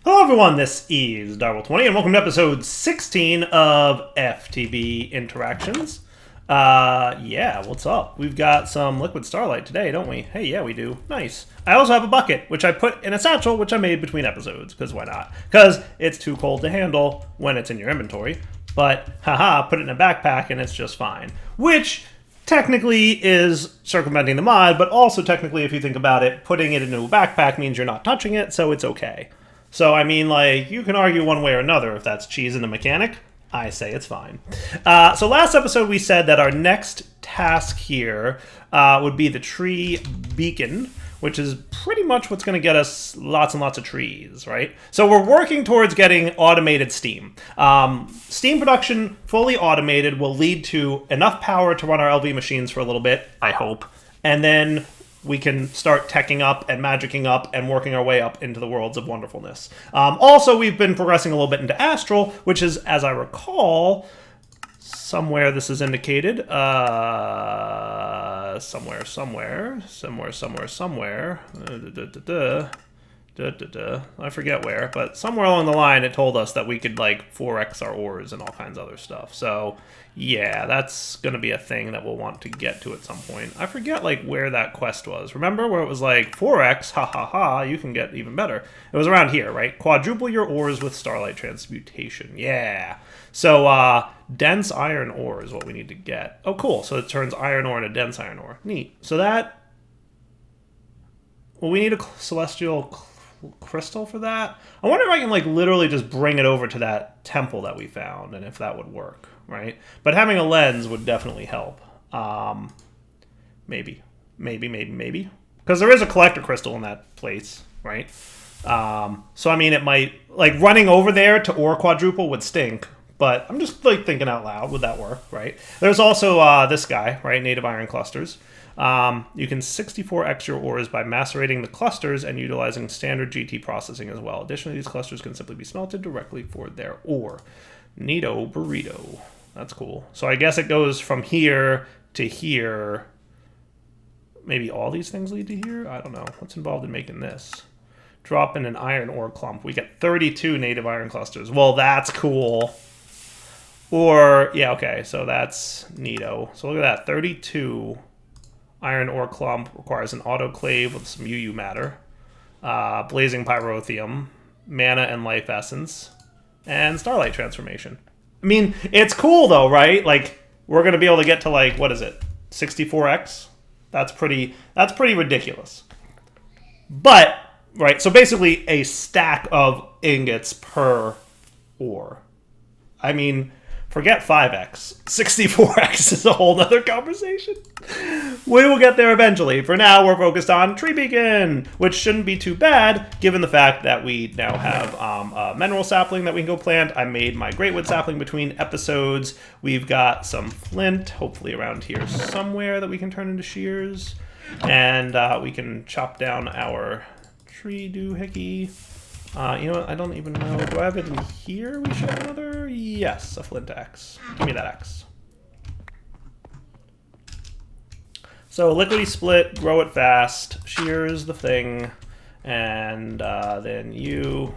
Hello everyone, this is Darwell20 and welcome to episode 16 of FTB Interactions. Yeah, what's up? We've got some liquid starlight today, don't we? Hey, yeah, we do. Nice. I also have a bucket, which I put in a satchel, which I made between episodes, because why not? Because it's too cold to handle when it's in your inventory, but haha, put it in a backpack and it's just fine. Which technically is circumventing the mod, but also technically, if you think about it, putting it into a backpack means you're not touching it, so it's okay. So, I mean, like, you can argue one way or another if that's cheese in the mechanic. I say it's fine. So last episode we said that our next task here would be the tree beacon, which is pretty much what's going to get us lots and lots of trees, right? So we're working towards getting automated steam. Steam production fully automated will lead to enough power to run our LV machines for a little bit, I hope, and then we can start teching up and magicking up and working our way up into the worlds of wonderfulness. Also, we've been progressing a little bit into Astral, which is, as I recall, somewhere this is indicated. Somewhere. I forget where, but somewhere along the line it told us that we could, like, 4x our ores and all kinds of other stuff. So, yeah, that's going to be a thing that we'll want to get to at some point. I forget, like, where that quest was. Remember where it was like, 4x, ha ha ha, you can get even better. It was around here, right? Quadruple your ores with starlight transmutation. Yeah. So, dense iron ore is what we need to get. Oh, cool. So it turns iron ore into dense iron ore. Neat. So that... Well, we need a celestial crystal for that. I wonder if I can, like, literally just bring it over to that temple that we found, and if that would work, right? But having a lens would definitely help. Maybe. Because there is a collector crystal in that place, right? So, I mean, it might... Like, running over there to ore quadruple would stink, but I'm just, like, thinking out loud. Would that work, right? There's also this guy, right? Native iron clusters. You can 64x your ores by macerating the clusters and utilizing standard GT processing as well. Additionally, these clusters can simply be smelted directly for their ore. Neato burrito. That's cool. So I guess it goes from here to here. Maybe all these things lead to here? I don't know. What's involved in making this? Drop in an iron ore clump. We get 32 native iron clusters. Well, that's cool. Or, yeah, okay. So that's neato. So look at that. 32... Iron ore clump requires an autoclave with some UU matter, blazing pyrotheum, mana and life essence, and starlight transformation. I mean, it's cool though, right? Like, we're gonna be able to get to, like, what is it, 64x? That's pretty ridiculous. But, right, so basically a stack of ingots per ore. I mean, forget 5x. 64x is a whole nother conversation. We will get there eventually. For now, we're focused on Tree Beacon, which shouldn't be too bad, given the fact that we now have a mineral sapling that we can go plant. I made my greatwood sapling between episodes. We've got some flint, hopefully around here somewhere, that we can turn into shears. And we can chop down our tree doohickey. You know what? I don't even know. Do I have it in here? We should have another... Yes, a flint axe. Give me that axe. So, liquidy split, grow it fast, shears the thing, and then you...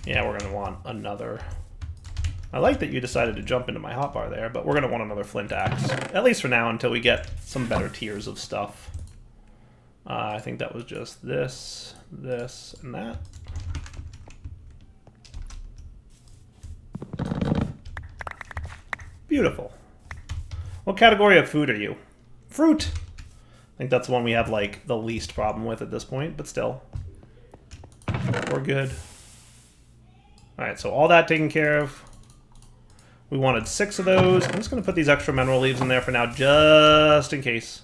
Yeah, we're going to want another... I like that you decided to jump into my hotbar there, but we're going to want another flint axe. At least for now, until we get some better tiers of stuff. I think that was just this, and that. Beautiful. What category of food are you? Fruit! I think that's the one we have, like, the least problem with at this point, but still. We're good. Alright, so all that taken care of. We wanted 6 of those. I'm just going to put these extra mineral leaves in there for now, just in case.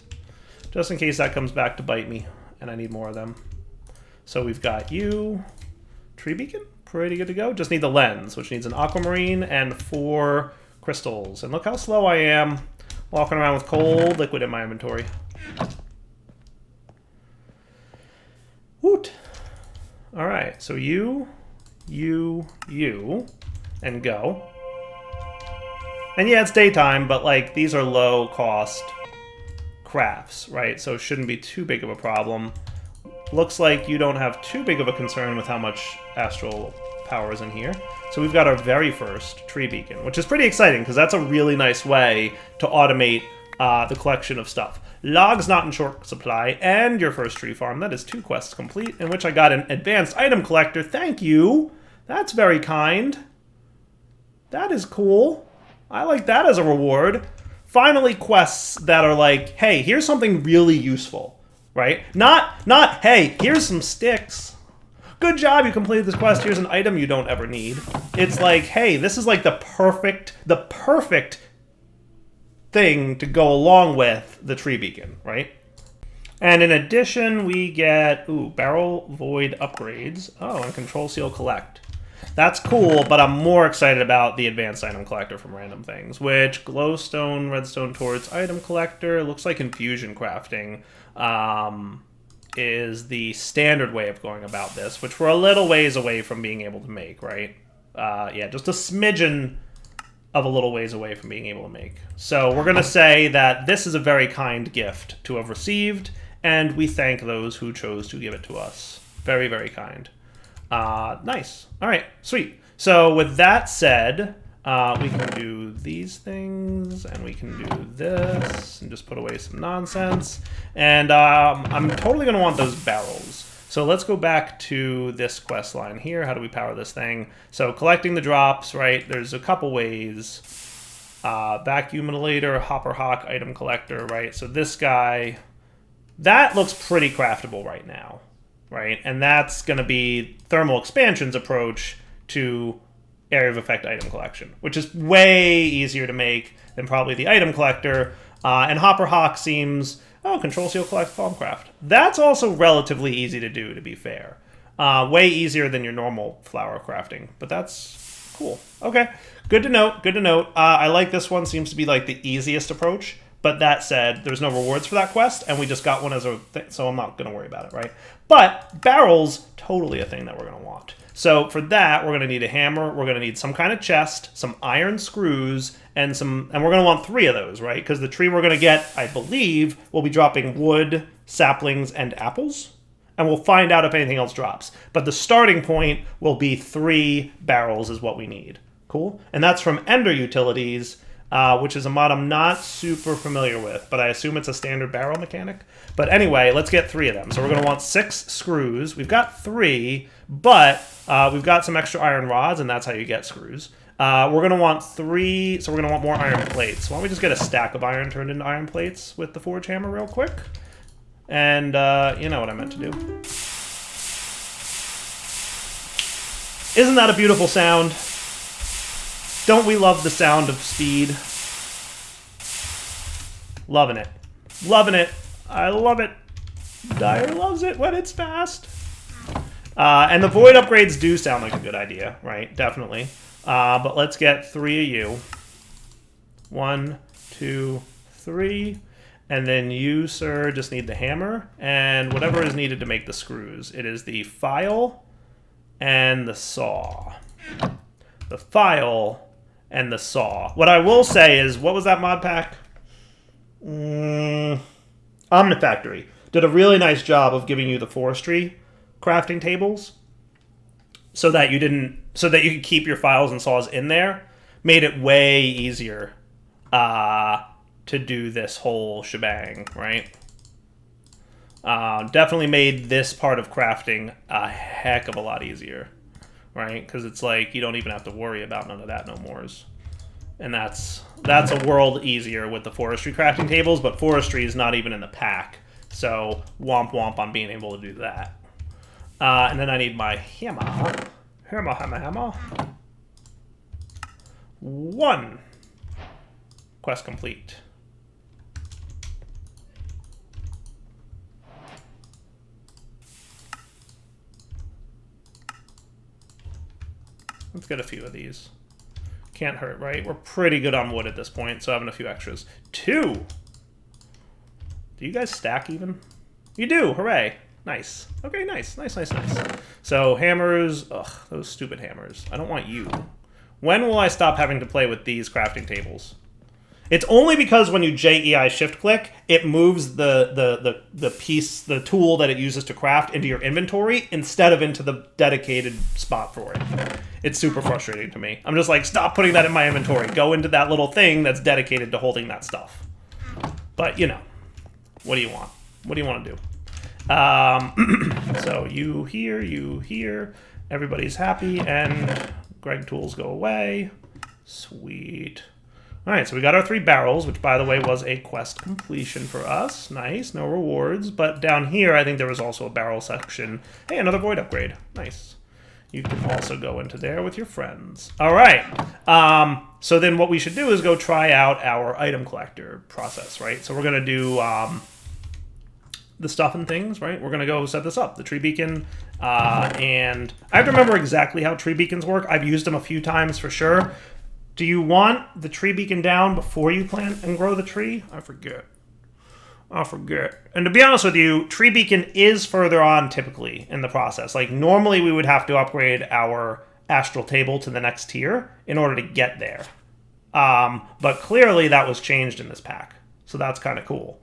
Just in case that comes back to bite me, and I need more of them. So we've got you. Tree beacon? Pretty good to go. Just need the lens, which needs an aquamarine and 4 crystals. And look how slow I am walking around with cold liquid in my inventory. Woot. Alright, so you, and go. And yeah, it's daytime, but, like, these are low cost crafts, right? So it shouldn't be too big of a problem. looks like you don't have too big of a concern with how much astral power is in here. So we've got our very first tree beacon, which is pretty exciting because that's a really nice way to automate the collection of stuff. Logs not in short supply, and your first tree farm. That is 2 quests complete, in which I got an advanced item collector. Thank you. That's very kind. That is cool. I like that as a reward. Finally, quests that are like, hey, here's something really useful, right? Not, hey, here's some sticks. Good job, you completed this quest. Here's an item you don't ever need. It's like, hey, this is like the perfect thing to go along with the tree beacon, right? And in addition, we get, barrel void upgrades. Oh, and control seal collect. That's cool, but I'm more excited about the advanced item collector from Random Things, which glowstone, redstone torch, item collector, looks like infusion crafting is the standard way of going about this, which we're a little ways away from being able to make, right? Yeah, just a smidgen of a little ways away from being able to make. So we're going to say that this is a very kind gift to have received, and we thank those who chose to give it to us. Very, very kind. Nice. All right, sweet. So with that said, we can do these things, and we can do this, and just put away some nonsense. And I'm totally going to want those barrels. So let's go back to this quest line here. How do we power this thing? So collecting the drops, right? There's a couple ways. Vacuumilator, hopper hawk, item collector, right? So this guy, that looks pretty craftable right now, right? And that's going to be Thermal Expansion's approach to Area of Effect item collection, which is way easier to make than probably the item collector. And hopper hawk seems... Oh, control seal collect Thaumcraft. That's also relatively easy to do, to be fair. Way easier than your normal flower crafting, but that's cool. Okay, good to note, good to note. I like this one, seems to be like the easiest approach, but that said, there's no rewards for that quest, and we just got one as a thing, so I'm not going to worry about it, right? But barrels, totally a thing that we're going to want. So for that, we're going to need a hammer, we're going to need some kind of chest, some iron screws, and we're going to want 3 of those, right? Because the tree we're going to get, I believe, will be dropping wood, saplings, and apples. And we'll find out if anything else drops. But the starting point will be 3 barrels is what we need. Cool? And that's from Ender Utilities, which is a mod I'm not super familiar with, but I assume it's a standard barrel mechanic. But anyway, let's get 3 of them. So we're going to want 6 screws. We've got 3, but we've got some extra iron rods, and that's how you get screws. We're going to want 3, so we're going to want more iron plates. Why don't we just get a stack of iron turned into iron plates with the forge hammer real quick? And you know what I meant to do. Isn't that a beautiful sound? Don't we love the sound of speed? Loving it. Loving it. I love it. Dyer loves it when it's fast. And the void upgrades do sound like a good idea, right? Definitely. But let's get 3 of you. 1, 2, 3. And then you, sir, just need the hammer and whatever is needed to make the screws. It is the file and the saw. The file and the saw. What I will say is, what was that mod pack? Omnifactory did a really nice job of giving you the forestry crafting tables so that you could keep your files and saws in there. Made it way easier to do this whole shebang, right? Definitely made this part of crafting a heck of a lot easier, right? Because it's like you don't even have to worry about none of that no mores. And that's a world easier with the forestry crafting tables, but forestry is not even in the pack. So womp womp on being able to do that. And then I need my hammer. Hammer. 1. Quest complete. Let's get a few of these. Can't hurt, right? We're pretty good on wood at this point, so having a few extras. 2! Do you guys stack even? You do! Hooray! Nice. Okay, nice. Nice. So, hammers. Ugh, those stupid hammers. I don't want you. When will I stop having to play with these crafting tables? It's only because when you JEI shift click, it moves the piece, the tool that it uses to craft into your inventory instead of into the dedicated spot for it. It's super frustrating to me. I'm just like, stop putting that in my inventory. Go into that little thing that's dedicated to holding that stuff. But, you know, what do you want? What do you want to do? So you here, everybody's happy, and Greg tools go away. Sweet. All right, so we got our 3 barrels, which, by the way, was a quest completion for us. Nice, no rewards. But down here, I think there was also a barrel section. Hey, another void upgrade. Nice. You can also go into there with your friends. All right. So then what we should do is go try out our item collector process, right? So we're going to do the stuff and things, right? We're going to go set this up, the tree beacon. And I have to remember exactly how tree beacons work. I've used them a few times for sure. Do you want the tree beacon down before you plant and grow the tree? I forget. And to be honest with you, tree beacon is further on typically in the process. Like normally we would have to upgrade our astral table to the next tier in order to get there. But clearly that was changed in this pack. So that's kind of cool.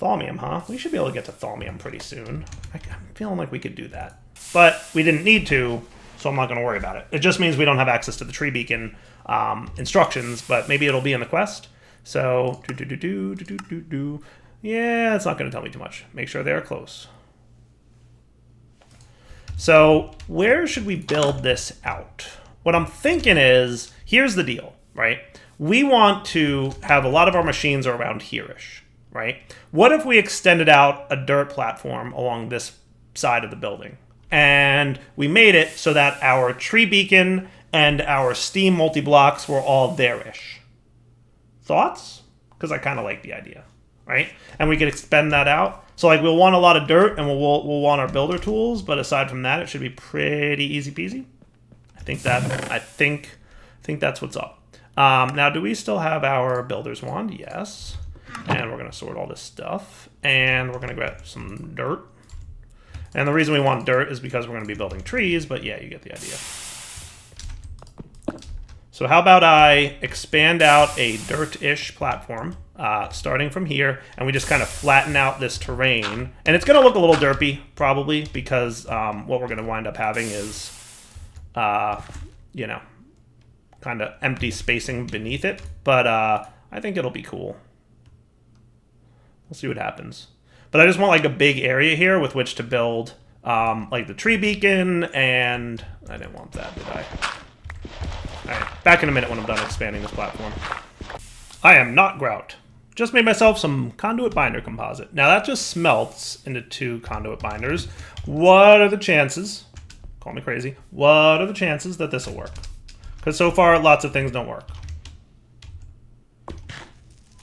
Thaumium, huh? We should be able to get to Thaumium pretty soon. I'm feeling like we could do that. But we didn't need to, so I'm not going to worry about it. It just means we don't have access to the tree beacon instructions, but maybe it'll be in the quest. So, yeah, it's not going to tell me too much. Make sure they're close. So, where should we build this out? What I'm thinking is, here's the deal, right? We want to have a lot of our machines around here-ish, right? What if we extended out a dirt platform along this side of the building? And we made it so that our tree beacon and our steam multi-blocks were all there-ish. Thoughts? Because I kind of like the idea, right? And we could expand that out. So like we'll want a lot of dirt and we'll want our builder tools, but aside from that, it should be pretty easy peasy. I think that's what's up. Now, do we still have our builder's wand? Yes. And we're going to sort all this stuff. And we're going to grab some dirt. And the reason we want dirt is because we're going to be building trees, but yeah, you get the idea. So how about I expand out a dirt-ish platform, starting from here, and we just kind of flatten out this terrain. And it's going to look a little derpy, probably, because what we're going to wind up having is, you know, kind of empty spacing beneath it. But I think it'll be cool. We'll see what happens. But I just want like a big area here with which to build like the tree beacon, and I didn't want that, did I? Alright, back in a minute when I'm done expanding this platform. I am not grout. Just made myself some conduit binder composite. Now that just smelts into 2 conduit binders. What are the chances, call me crazy, what are the chances that this will work? Because so far lots of things don't work.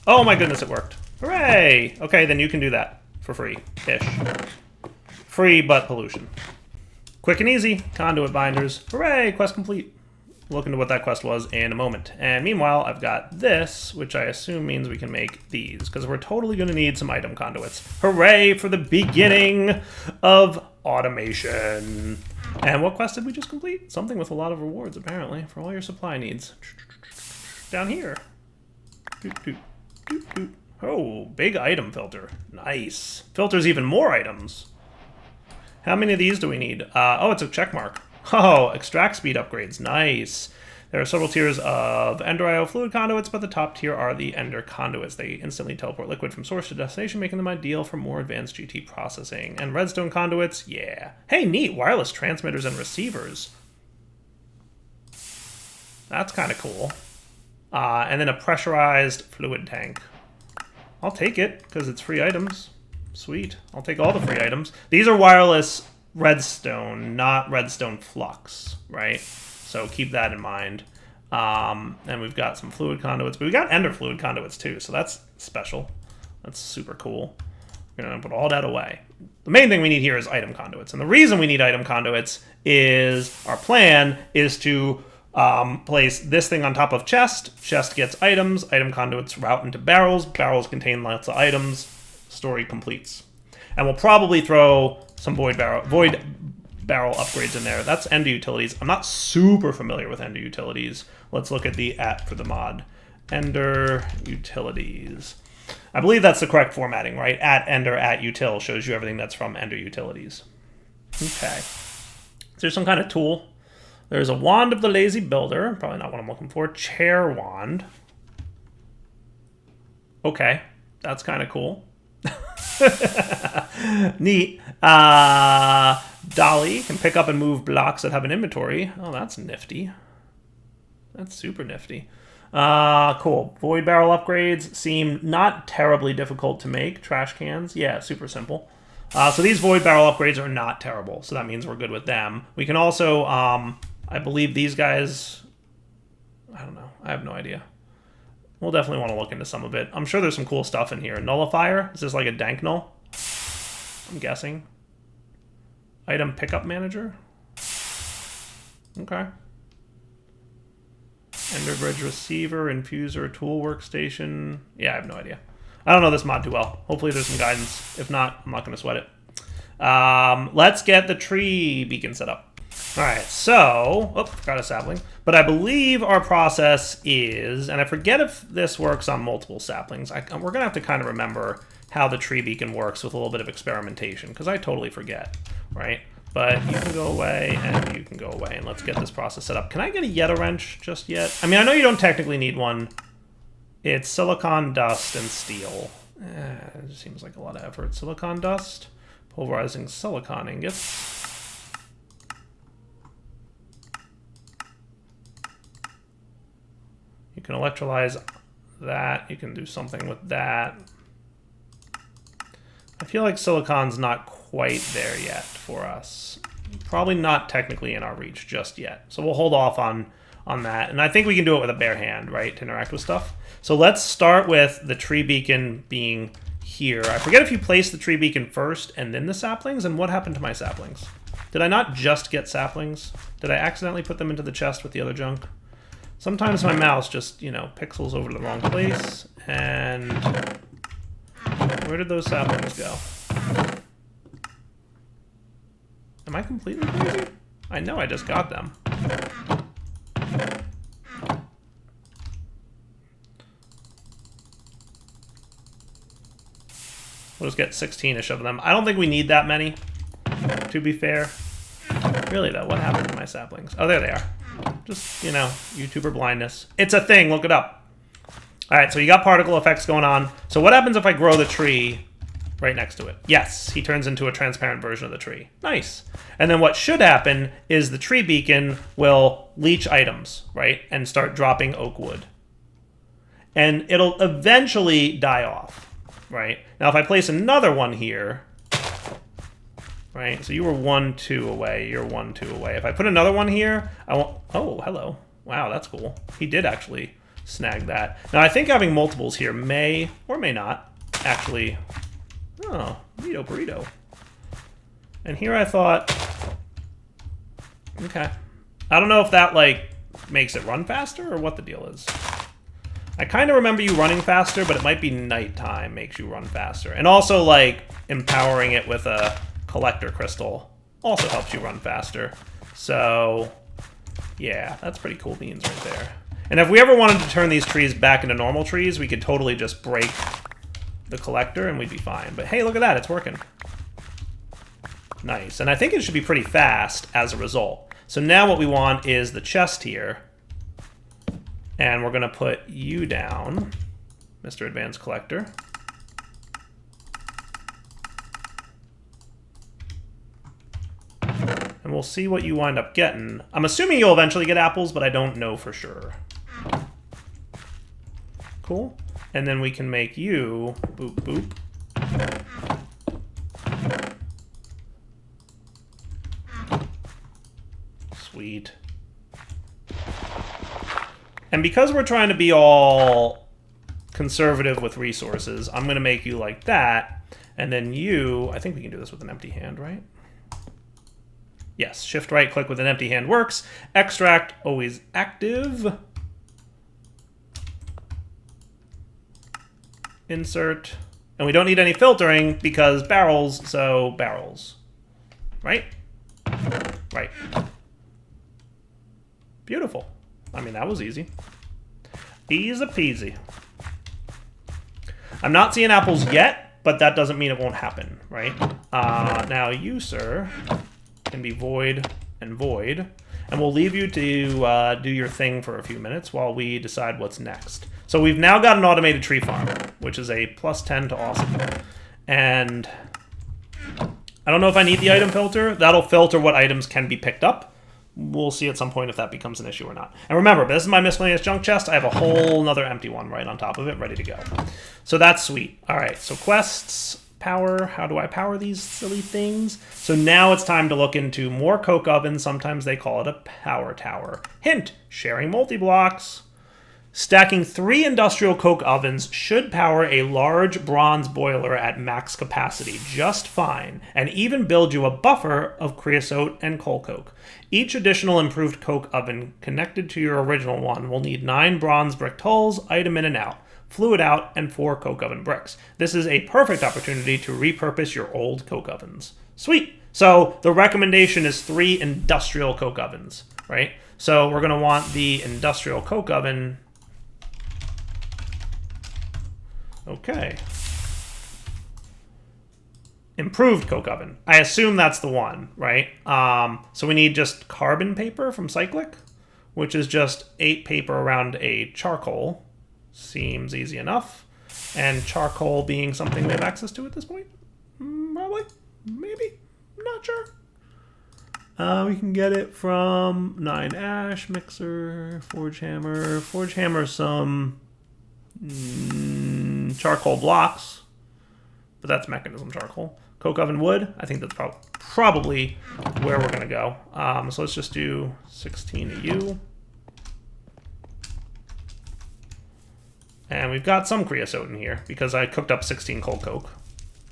Oh my goodness, it worked. Hooray! Okay, then you can do that for free-ish. Free but pollution. Quick and easy, conduit binders. Hooray, quest complete. Look into what that quest was in a moment. And meanwhile, I've got this, which I assume means we can make these, because we're totally going to need some item conduits. Hooray for the beginning of automation. And what quest did we just complete? Something with a lot of rewards, apparently, for all your supply needs. Down here. Doot, doot, doot, doot. Oh, big item filter. Nice. Filters even more items. How many of these do we need? Oh, it's a check mark. Oh, extract speed upgrades. Nice. There are several tiers of Ender IO fluid conduits, but the top tier are the Ender conduits. They instantly teleport liquid from source to destination, making them ideal for more advanced GT processing. And redstone conduits, yeah. Hey, neat. Wireless transmitters and receivers. That's kind of cool. And then a pressurized fluid tank. I'll take it, because it's free items. Sweet. I'll take all the free items. These are wireless redstone, not redstone flux, right? So keep that in mind. And we've got some fluid conduits, but we got ender fluid conduits too, so that's special. That's super cool. We're going to put all that away. The main thing we need here is item conduits. And the reason we need item conduits is our plan is to place this thing on top of chest. Chest gets items. Item conduits route into barrels. Barrels contain lots of items. Story completes. And we'll probably throw some void barrel upgrades in there. That's Ender utilities. I'm not super familiar with Ender utilities. Let's look at the app for the mod. Ender utilities. I believe that's the correct formatting, right? At Ender at util shows you everything that's from Ender utilities. Okay. Is there some kind of tool? There's a wand of the lazy builder. Probably not what I'm looking for. Chair wand. Okay. That's kind of cool. Neat. Dolly can pick up and move blocks that have an inventory. Oh, that's nifty. That's super nifty. Cool. Void barrel upgrades seem not terribly difficult to make. Trash cans, yeah, super simple. So these void barrel upgrades are not terrible, so that means we're good with them. We can also, I believe these guys, I don't know, I have no idea. We'll definitely want to look into some of it. I'm sure there's some cool stuff in here. Nullifier, is this like a dank null? I'm guessing. Item pickup manager? Okay. Enderbridge receiver, infuser, tool workstation. Yeah, I have no idea. I don't know this mod too well. Hopefully there's some guidance. If not, I'm not going to sweat it. Let's get the tree beacon set up. All right, so, got a sapling. But I believe our process is, and I forget if this works on multiple saplings. We're going to have to kind of remember how the tree beacon works with a little bit of experimentation, because I totally forget, right? But you can go away, and you can go away, and let's get this process set up. Can I get a Yeta wrench just yet? I mean, I know you don't technically need one. It's silicon dust and steel. It seems like a lot of effort. Silicon dust, pulverizing silicon ingots. You can electrolyze that. You can do something with that. I feel like silicon's not quite there yet for us. Probably not technically in our reach just yet. So we'll hold off on that. And I think we can do it with a bare hand, right, to interact with stuff. So let's start with the tree beacon being here. I forget if you place the tree beacon first and then the saplings, and what happened to my saplings? Did I not just get saplings? Did I accidentally put them into the chest with the other junk? Sometimes my mouse just, you know, pixels over to the wrong place, and where did those saplings go? Am I completely crazy? I know I just got them. We'll just get 16-ish of them. I don't think we need that many, to be fair. Really, though, what happened to my saplings? Oh, there they are. Just, you know, YouTuber blindness. It's a thing. Look it up. All right, so you got particle effects going on. So what happens if I grow the tree right next to it? Yes, he turns into a transparent version of the tree. Nice. And then what should happen is the tree beacon will leach items, right, and start dropping oak wood. And it'll eventually die off, right? Now, if I place another one here, right, so you were 1, 2 away, you're 1, 2 away. If I put another one here, I won't... Oh, hello. Wow, that's cool. He did actually snag that. Now, I think having multiples here may, or may not, actually... Oh, burrito, burrito. And here I thought... Okay. I don't know if that, like, makes it run faster or what the deal is. I kind of remember you running faster, but it might be nighttime makes you run faster. And also, like, empowering it with a collector crystal also helps you run faster. So, yeah, that's pretty cool beans right there. And if we ever wanted to turn these trees back into normal trees, we could totally just break the collector and we'd be fine. But hey, look at that, it's working. Nice. And I think it should be pretty fast as a result. So now what we want is the chest here. And we're going to put you down, Mr. Advanced Collector. And we'll see what you wind up getting. I'm assuming you'll eventually get apples, but I don't know for sure. Cool. And then we can make you boop boop. Sweet. And because we're trying to be all conservative with resources, I'm going to make you like that. And then you, I think we can do this with an empty hand, right? Yes, shift right click with an empty hand works. Extract, always active. Insert. And we don't need any filtering because barrels, so barrels. Right? Right. Beautiful. I mean, that was easy. Easy peasy. I'm not seeing apples yet, but that doesn't mean it won't happen, right? Now you, sir, can be void and void. And we'll leave you to do your thing for a few minutes while we decide what's next. So we've now got an automated tree farm, which is a +10 to awesome. And I don't know if I need the item filter. That'll filter what items can be picked up. We'll see at some point if that becomes an issue or not. And remember, this is my miscellaneous junk chest. I have a whole nother empty one right on top of it, ready to go. So that's sweet. All right, so quests, power. How do I power these silly things? So now it's time to look into more coke ovens. Sometimes they call it a power tower. Hint, sharing multi-blocks. Stacking 3 industrial coke ovens should power a large bronze boiler at max capacity just fine, and even build you a buffer of creosote and coal coke. Each additional improved coke oven connected to your original one will need 9 bronze bricked hulls, item in and out, fluid out, and 4 coke oven bricks. This is a perfect opportunity to repurpose your old coke ovens. Sweet! So the recommendation is 3 industrial coke ovens, right? So we're going to want the industrial coke oven. Okay. Improved coke oven. I assume that's the one, right? So we need just carbon paper from Cyclic, which is just 8 paper around a charcoal. Seems easy enough. And charcoal being something we have access to at this point? Probably. Maybe. Not sure. We can get it from 9 ash, mixer, forge hammer. Forge hammer some charcoal blocks, but that's mechanism charcoal. Coke oven wood, I think that's probably where we're going to go. So let's just do 16 EU. And we've got some creosote in here because I cooked up 16 coal coke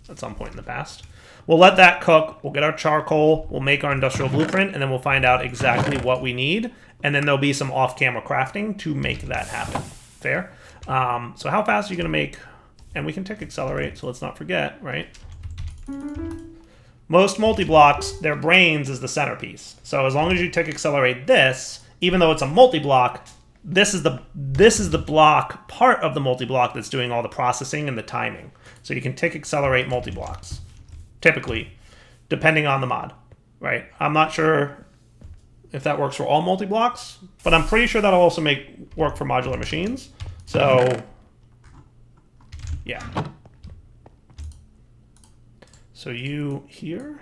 at some point in the past. We'll let that cook. We'll get our charcoal. We'll make our industrial blueprint, and then we'll find out exactly what we need. And then there'll be some off-camera crafting to make that happen. Fair? So how fast are you going to make? And we can tick accelerate, so let's not forget, right? Most multi-blocks, their brains is the centerpiece. So as long as you tick accelerate this, even though it's a multi-block, this is the block, part of the multi-block that's doing all the processing and the timing. So you can tick accelerate multi-blocks, typically, depending on the mod, right? I'm not sure if that works for all multi-blocks, but I'm pretty sure that'll also work for modular machines. So, yeah. So you here,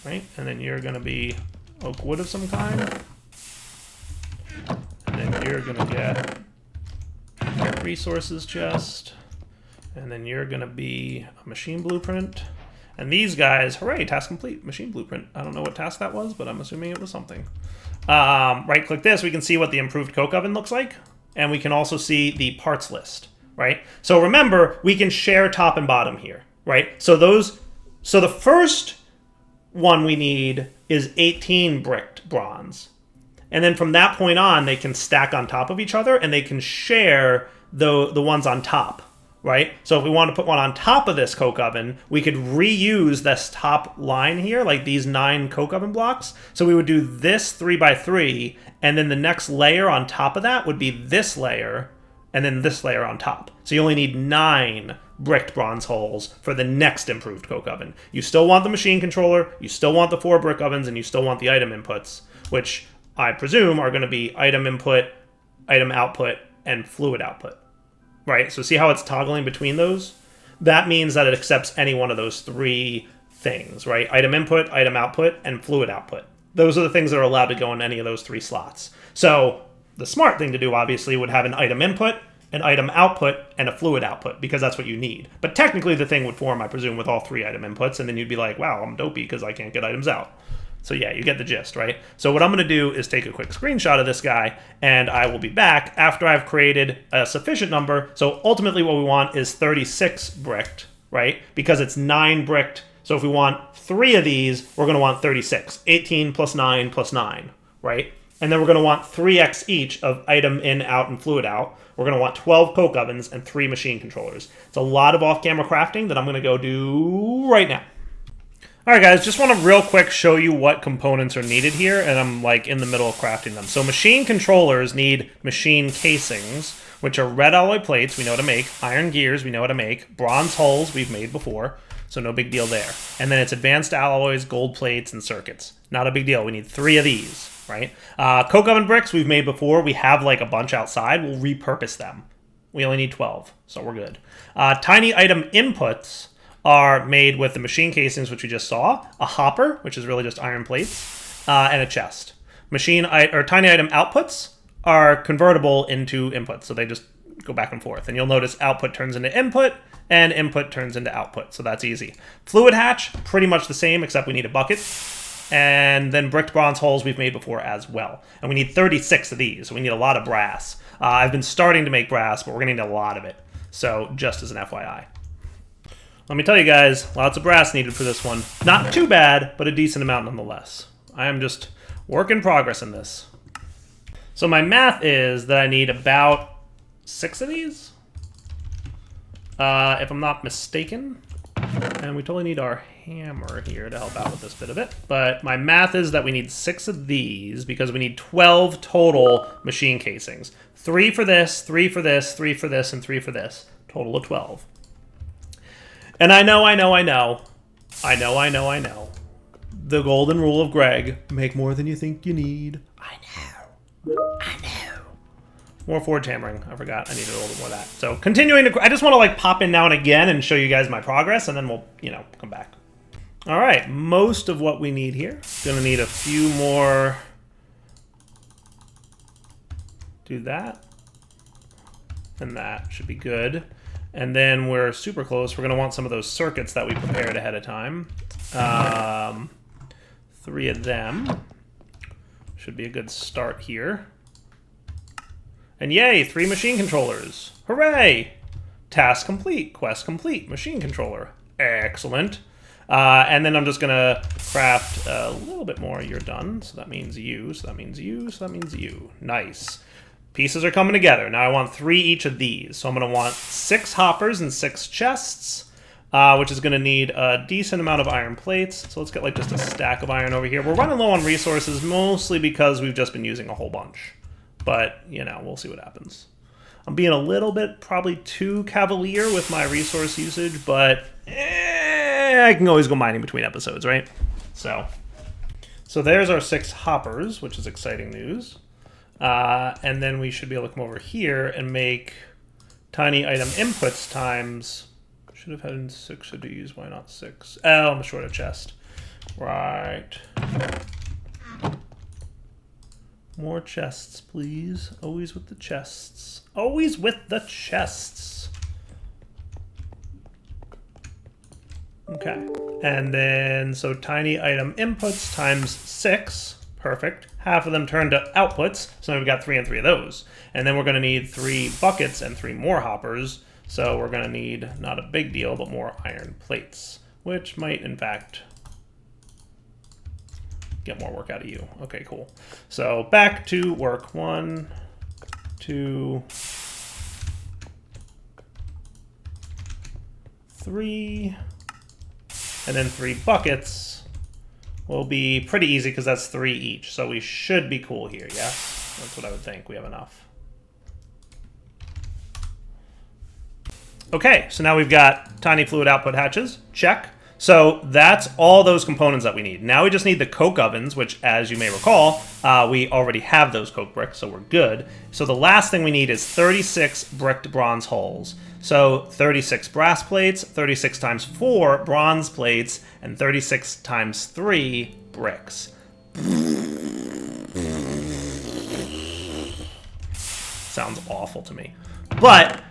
right? And then you're going to be oak wood of some kind. And then you're going to get a resources chest. And then you're going to be a machine blueprint. And these guys, hooray, task complete, machine blueprint. I don't know what task that was, but I'm assuming it was something. Right-click this, we can see what the improved coke oven looks like. And we can also see the parts list, right? So remember, we can share top and bottom here, right? So the first one we need is 18 bricked bronze. And then from that point on, they can stack on top of each other and they can share the ones on top, right? So if we want to put one on top of this coke oven, we could reuse this top line here, like these 9 coke oven blocks. So we would do this 3x3, and then the next layer on top of that would be this layer, and then this layer on top. So you only need 9 bricked bronze holes for the next improved coke oven. You still want the machine controller, you still want the 4 brick ovens, and you still want the item inputs, which I presume are going to be item input, item output, and fluid output. Right, so see how it's toggling between those? That means that it accepts any one of those 3 things, right? Item input, item output, and fluid output. Those are the things that are allowed to go in any of those 3 slots. So the smart thing to do, obviously, would have an item input, an item output, and a fluid output, because that's what you need. But technically the thing would form, I presume, with all 3 item inputs, and then you'd be like, wow, I'm dopey because I can't get items out. So yeah, you get the gist, right? So what I'm going to do is take a quick screenshot of this guy, and I will be back after I've created a sufficient number. So ultimately what we want is 36 bricked, right? Because it's 9 bricked. So if we want 3 of these, we're going to want 36. 18 plus 9 plus 9, right? And then we're going to want 3x each of item in, out, and fluid out. We're going to want 12 coke ovens and 3 machine controllers. It's a lot of off-camera crafting that I'm going to go do right now. Alright guys, just want to real quick show you what components are needed here, and I'm like in the middle of crafting them. So machine controllers need machine casings, which are red alloy plates, we know how to make, iron gears, we know how to make, bronze hulls we've made before, so no big deal there. And then it's advanced alloys, gold plates, and circuits. Not a big deal, we need 3 of these, right? Coke oven bricks we've made before, we have like a bunch outside, we'll repurpose them. We only need 12, so we're good. Tiny item inputs are made with the machine casings, which we just saw, a hopper, which is really just iron plates, and a chest. Tiny item outputs are convertible into inputs, so they just go back and forth. And you'll notice output turns into input, and input turns into output, so that's easy. Fluid hatch, pretty much the same, except we need a bucket. And then bricked bronze holes we've made before as well. And we need 36 of these, so we need a lot of brass. I've been starting to make brass, but we're going to need a lot of it. So just as an FYI. Let me tell you guys, lots of brass needed for this one. Not too bad, but a decent amount nonetheless. I am just work in progress in this. So my math is that I need about 6 of these, if I'm not mistaken. And we totally need our hammer here to help out with this bit of it. But my math is that we need 6 of these because we need 12 total machine casings. 3 for this, 3 for this, 3 for this, and 3 for this. Total of 12. And I know. The golden rule of Greg, make more than you think you need. I know. More forge hammering. I forgot. I needed a little bit more of that. So continuing to, I just want to like pop in now and again and show you guys my progress, and then we'll, come back. All right, most of what we need here. Gonna need a few more. Do that. And that should be good. And then we're super close. We're going to want some of those circuits that we prepared ahead of time. 3 of them. Should be a good start here. And yay, 3 machine controllers. Hooray! Task complete. Quest complete. Machine controller. Excellent. And then I'm just going to craft a little bit more. You're done. So that means you. So that means you. So that means you. Nice. Pieces are coming together. Now I want 3 each of these. So I'm going to want 6 hoppers and 6 chests, which is going to need a decent amount of iron plates. So let's get like just a stack of iron over here. We're running low on resources mostly because we've just been using a whole bunch. But, we'll see what happens. I'm being a little bit probably too cavalier with my resource usage, but I can always go mining between episodes, right? So there's our 6 hoppers, which is exciting news. And then we should be able to come over here and make tiny item inputs times. Should have had 6 of these. Why not 6? Oh, I'm short of chest. Right. More chests, please. Always with the chests. Always with the chests. Okay. And then, so tiny item inputs times 6. Perfect. Half of them turn to outputs, so now we've got 3 and 3 of those. And then we're going to need 3 buckets and 3 more hoppers, so we're going to need, not a big deal, but more iron plates, which might, in fact, get more work out of you. Okay, cool. So back to work. 1, 2, 3, and then 3 buckets. Will be pretty easy because that's 3 each. So we should be cool here, yeah? That's what I would think. We have enough. Okay, so now we've got tiny fluid output hatches. Check. So that's all those components that we need. Now we just need the coke ovens, which, as you may recall, we already have those coke bricks, so we're good. So the last thing we need is 36 bricked bronze hulls. So 36 brass plates, 36 times 4 bronze plates, and 36 times 3 bricks. Sounds awful to me. But,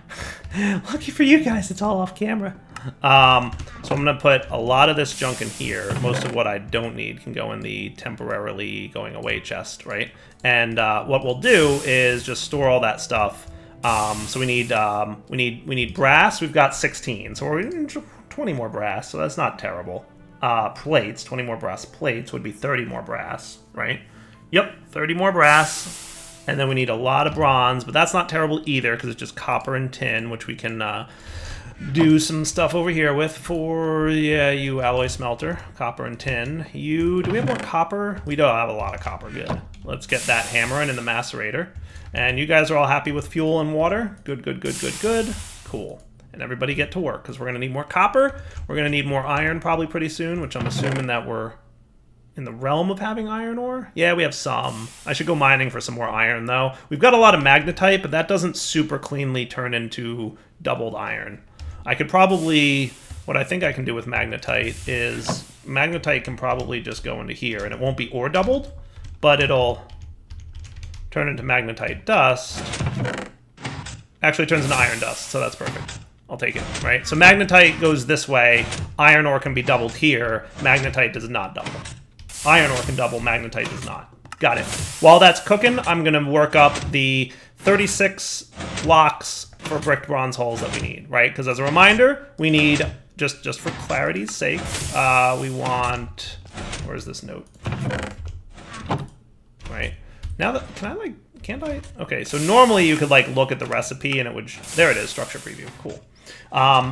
lucky for you guys, it's all off camera. So I'm going to put a lot of this junk in here. Most of what I don't need can go in the temporarily going away chest, right? And what we'll do is just store all that stuff. So we need brass. We've got 16, so we're 20 more brass. So that's not terrible. Plates, 20 more brass plates would be 30 more brass, right? Yep, 30 more brass. And then we need a lot of bronze, but that's not terrible either because it's just copper and tin, which we can do some stuff over here with for, yeah, you alloy smelter, copper and tin. Do we have more copper? We don't have a lot of copper, good. Let's get that hammering in the macerator. And you guys are all happy with fuel and water? Good, good, good, good, good. Cool. And everybody get to work, because we're going to need more copper. We're going to need more iron probably pretty soon, which I'm assuming that we're in the realm of having iron ore. Yeah, we have some. I should go mining for some more iron, though. We've got a lot of magnetite, but that doesn't super cleanly turn into doubled iron. I could probably... What I think I can do with magnetite is... Magnetite can probably just go into here, and it won't be ore doubled, but it'll turn into magnetite dust. Actually, it turns into iron dust, so that's perfect. I'll take it, right? So magnetite goes this way. Iron ore can be doubled here. Magnetite does not double. Iron ore can double. Magnetite does not. Got it. While that's cooking, I'm going to work up the 36 blocks for bricked bronze holes that we need, right? Because as a reminder, we need, just for clarity's sake, we want... Where's this note? Right. Now that... Can I, like... Can't I? Okay, so normally you could, like, look at the recipe and it would... There it is, structure preview. Cool.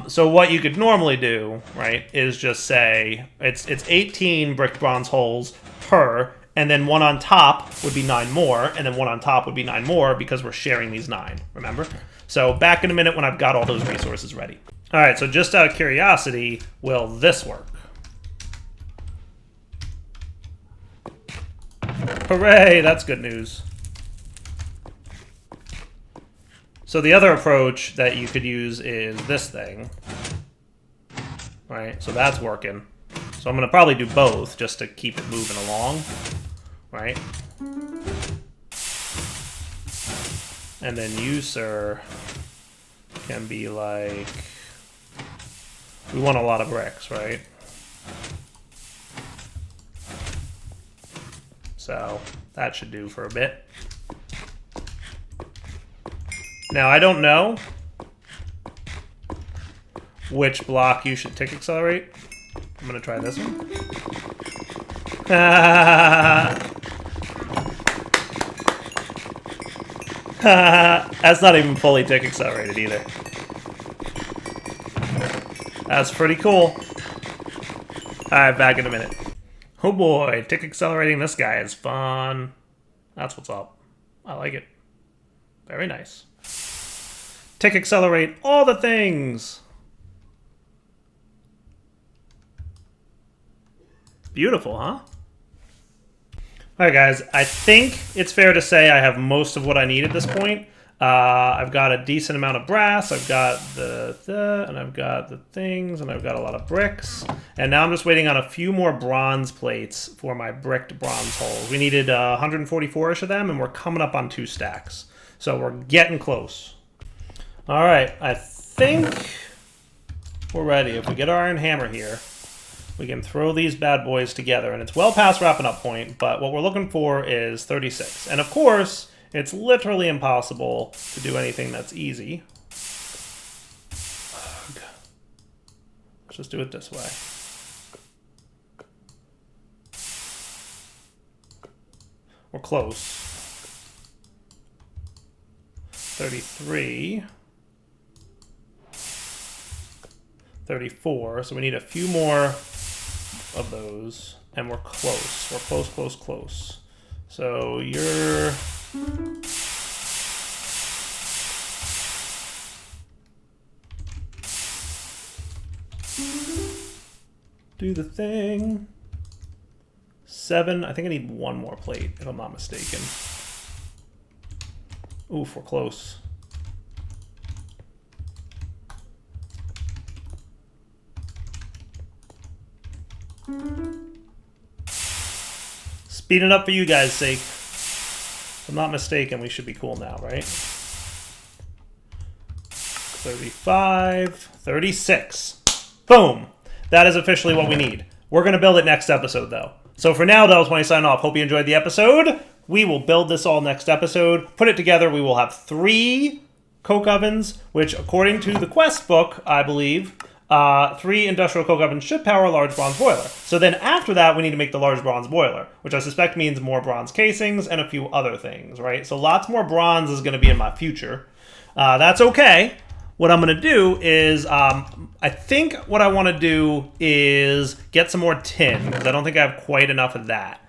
So what you could normally do, right, is just say it's 18 bricked bronze holes per, and then one on top would be 9 more, and then one on top would be 9 more because we're sharing these 9, remember? So back in a minute when I've got all those resources ready. All right, so just out of curiosity, will this work? Hooray, that's good news. So the other approach that you could use is this thing, right? So that's working. So I'm going to probably do both just to keep it moving along, right? And then you, sir, can be like... We want a lot of bricks, right? So that should do for a bit. Now, I don't know which block you should tick accelerate. I'm going to try this one. That's not even fully tick accelerated either. That's pretty cool. Alright, back in a minute. Oh boy, tick accelerating this guy is fun. That's what's up. I like it. Very nice. Tick accelerate all the things. Beautiful, huh? Alright guys, I think it's fair to say I have most of what I need at this point. I've got a decent amount of brass, I've got and I've got the things, and I've got a lot of bricks. And now I'm just waiting on a few more bronze plates for my bricked bronze holes. We needed 144-ish of them, and we're coming up on 2 stacks. So we're getting close. Alright, I think we're ready. If we get our iron hammer here, we can throw these bad boys together. And it's well past wrapping up point, but what we're looking for is 36. And of course, it's literally impossible to do anything that's easy. Ugh. Let's just do it this way. We're close. 33. 34, so we need a few more of those, and we're close. We're close, close, close. So you're... Do the thing. 7, I think I need 1 more plate, if I'm not mistaken. Oof, we're close. Speeding up for you guys' sake. If I'm not mistaken, we should be cool now, right? 35, 36. Boom! That is officially what we need. We're going to build it next episode, though. So for now, Devil20 sign off. Hope you enjoyed the episode. We will build this all next episode. Put it together. We will have 3 coke ovens, which, according to the quest book, I believe... 3 industrial coke ovens should power a large bronze boiler. So then after that, we need to make the large bronze boiler, which I suspect means more bronze casings and a few other things, right? So lots more bronze is going to be in my future. That's okay, what I'm going to do is, I think what I want to do is get some more tin, because I don't think I have quite enough of that.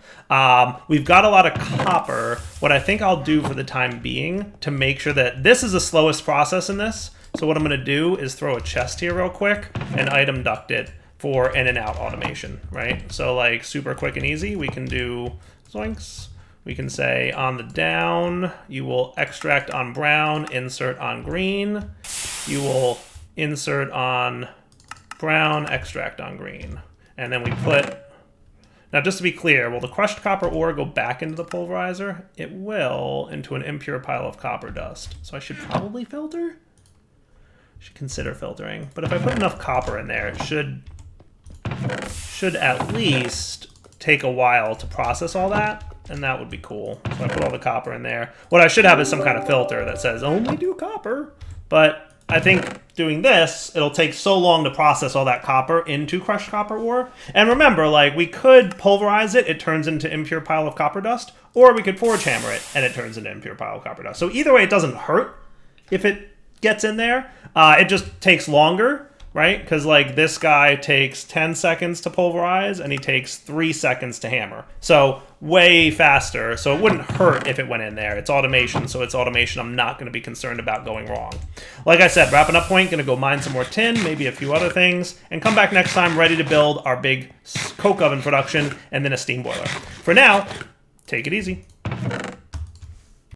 We've got a lot of copper. What I think I'll do for the time being to make sure that this is the slowest process in this. So what I'm going to do is throw a chest here real quick and item duct it for in and out automation, right? So like super quick and easy, we can do zoinks. We can say on the down, you will extract on brown, insert on green. You will insert on brown, extract on green. And then we put, now just to be clear, will the crushed copper ore go back into the pulverizer? It will, into an impure pile of copper dust. So I should probably filter? Should consider filtering. But if I put enough copper in there, it should at least take a while to process all that. And that would be cool. So I put all the copper in there. What I should have is some kind of filter that says only do copper. But I think doing this, it'll take so long to process all that copper into crushed copper ore. And remember, like, we could pulverize it, it turns into impure pile of copper dust, or we could forge hammer it and it turns into impure pile of copper dust. So either way, it doesn't hurt if it gets in there. It just takes longer, right? Because like this guy takes 10 seconds to pulverize and he takes 3 seconds to hammer. So way faster. So it wouldn't hurt if it went in there. It's automation, so it's automation I'm not going to be concerned about going wrong. Like I said, wrapping up point, going to go mine some more tin, maybe a few other things, and come back next time ready to build our big coke oven production and then a steam boiler. For now, take it easy.